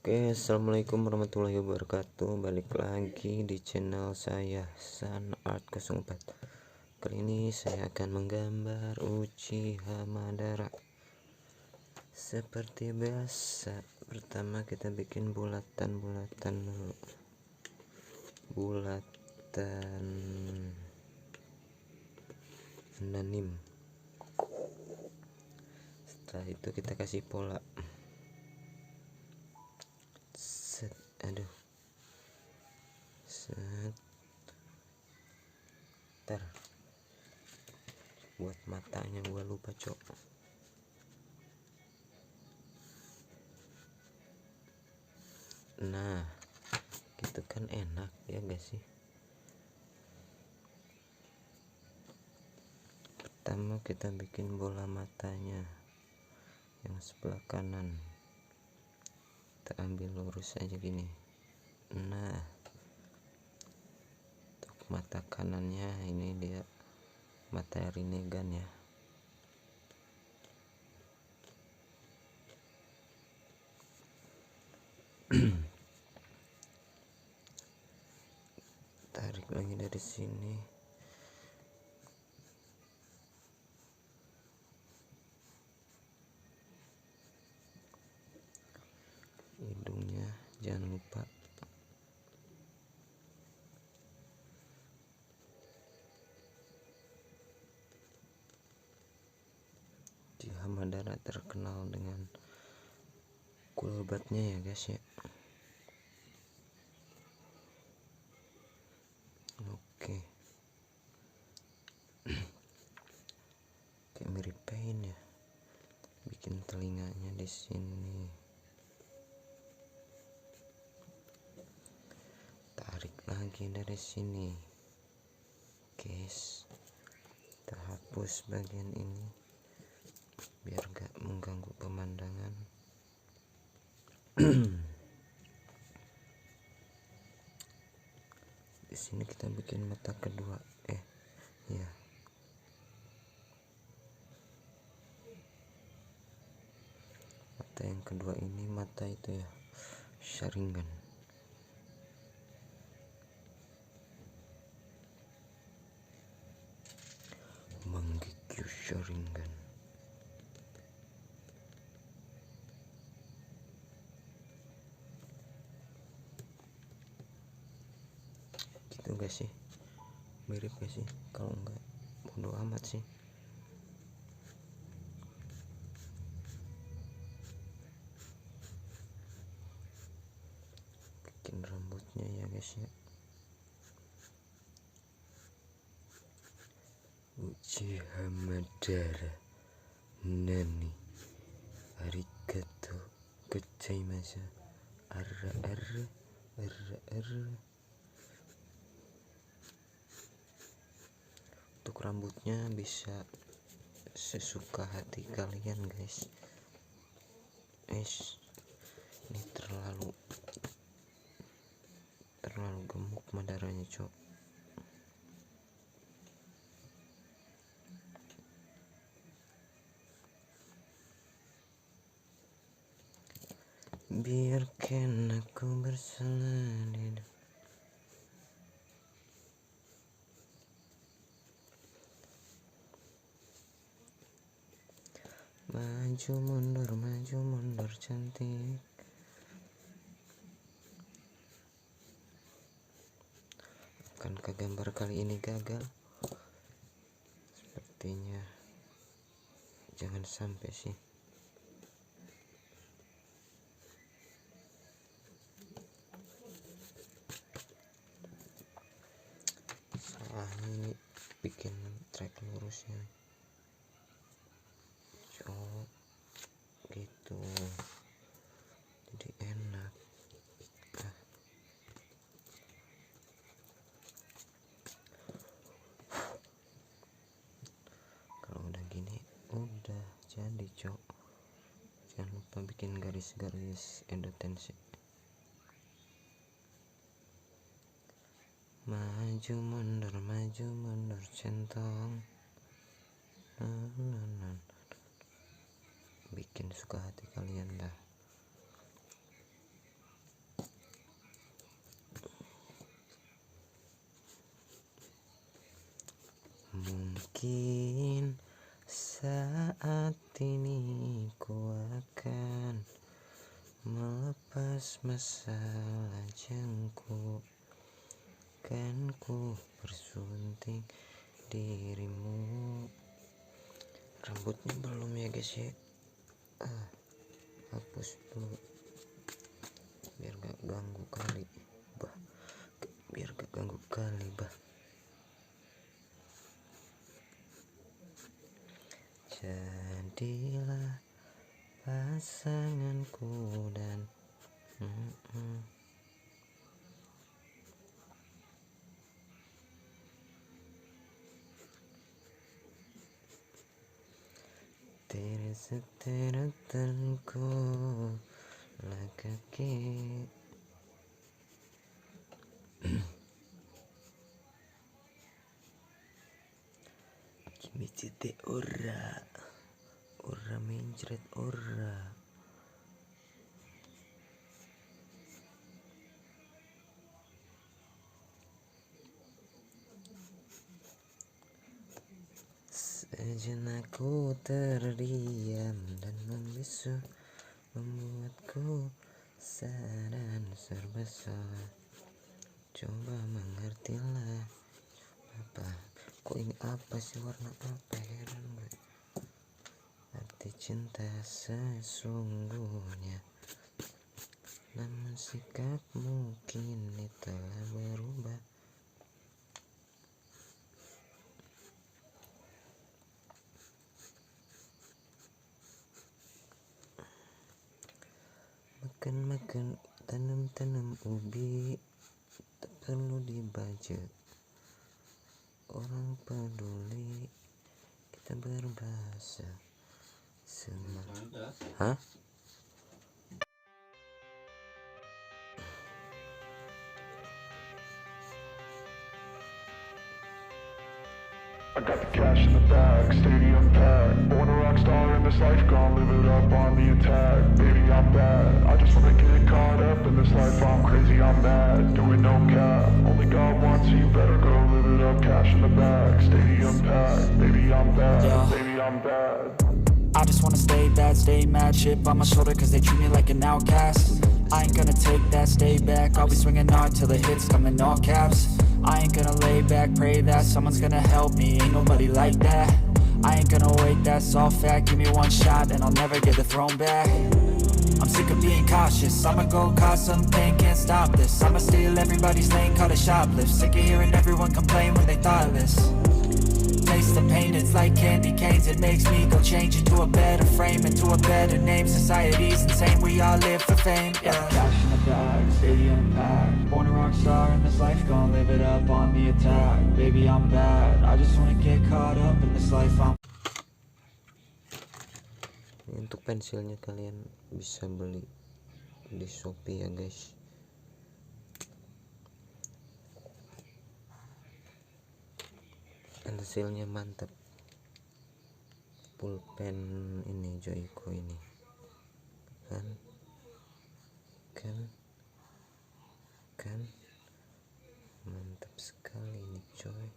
Oke, assalamualaikum warahmatullahi wabarakatuh. Balik lagi di channel saya San Art 04. Kali ini saya akan menggambar uchiha madara. Seperti biasa, pertama kita bikin bulatan-bulatan dulu. Bulatan anonim. Setelah itu kita kasih pola. Ntar buat matanya gua lupa cok. Nah gitu kan enak ya guys sih. Pertama kita bikin bola matanya yang sebelah kanan, kita ambil lurus aja gini. Nah untuk mata kanannya ini dia materi negan ya. Tarik lagi dari sini. Hidungnya jangan lupa. Uchiha madara terkenal dengan kulbatnya ya guys ya. Oke. Kayak mirip paint ya. Bikin telinganya di sini. Tarik lagi dari sini. Guys, kita hapus bagian ini biar gak mengganggu pemandangan. Di sini kita bikin mata kedua. Ya. Mata yang kedua ini mata itu ya, sharingan. Menggigil sharingan. Gitu gak sih? Mirip gak sih? Kalau enggak bodo amat sih. Bikin rambutnya ya guys ya. Uchiha madara nani arigato gozaimasu ara. Untuk rambutnya bisa sesuka hati kalian guys. Ini terlalu gemuk madaranya cok. Biarkan aku berselancar. Maju mundur cantik. Akankah gambar kali ini gagal? Sepertinya jangan sampai sih. Salahnya ini bikin track lurusnya cok gitu, jadi enak. Kalau udah gini udah jadi cok. Jangan lupa bikin garis-garis edotensi. Maju mundur centong. Bikin suka hati kalian dah. yakin saat ini ku akan melepas masalah jangkuk, kan ku bersunting dirimu. Rambutnya belum ya guys ya, hapus dulu biar gak ganggu kali bah. Jadilah pasanganku dan तेरे से तेरा तन को लगा के kimi cete ora mencret ora. Sejenak ku terdiam dan membisu, membuatku sadar serba salah. Coba mengertilah apa, kok ini apa sih, warna apa, heran gue. Arti cinta sesungguhnya, namun sikapmu kini telah berubah. Makan tanam ubi, tak perlu dibajak. Orang peduli kita berbahasa Hah? I got the cash in the bag, stadium packed. Born a rock star in this life, gonna live it up on the attack. Baby, I'm bad, I just wanna get caught up in this life. I'm crazy, I'm mad, doing no cap. Only God wants you, better go live it up. Cash in the bag, stadium packed. Baby, I'm bad, baby, I'm bad. I just wanna stay bad, stay mad. Chip on my shoulder cause they treat me like an outcast. I ain't gonna take that, stay back. I'll be swinging hard till the hits come in all caps. I ain't gonna lay back, pray that someone's gonna help me, ain't nobody like that. I ain't gonna wait, that's all fact. Give me one shot and I'll never get the throne back. I'm sick of being cautious, I'ma go cause something, can't stop this. I'ma steal everybody's lane, call it shoplift. Sick of hearing everyone complain when they thoughtless. Taste the pain, it's like candy canes. It makes me go change into a better frame, into a better name. Society's insane, we all live for fame, yeah. Cash in the bag, stadium packed. Born a rock star in this life, gonna live it up on the attack. Baby, I'm bad, I just wanna get caught up in this life. Untuk pensilnya kalian bisa beli di Shopee ya guys. Pensilnya mantap, pulpen ini joyko ini kan mantap sekali ini coy.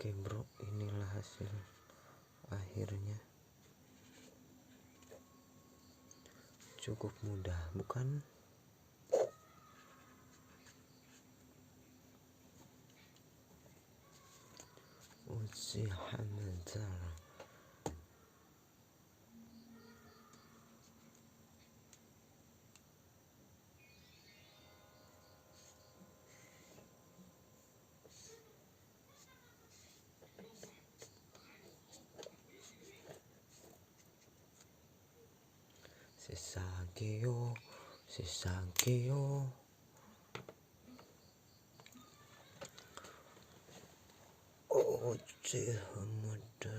Oke bro, inilah hasil akhirnya. Cukup mudah, bukan? Uchiha madara. Sesageo. Uchiha madara.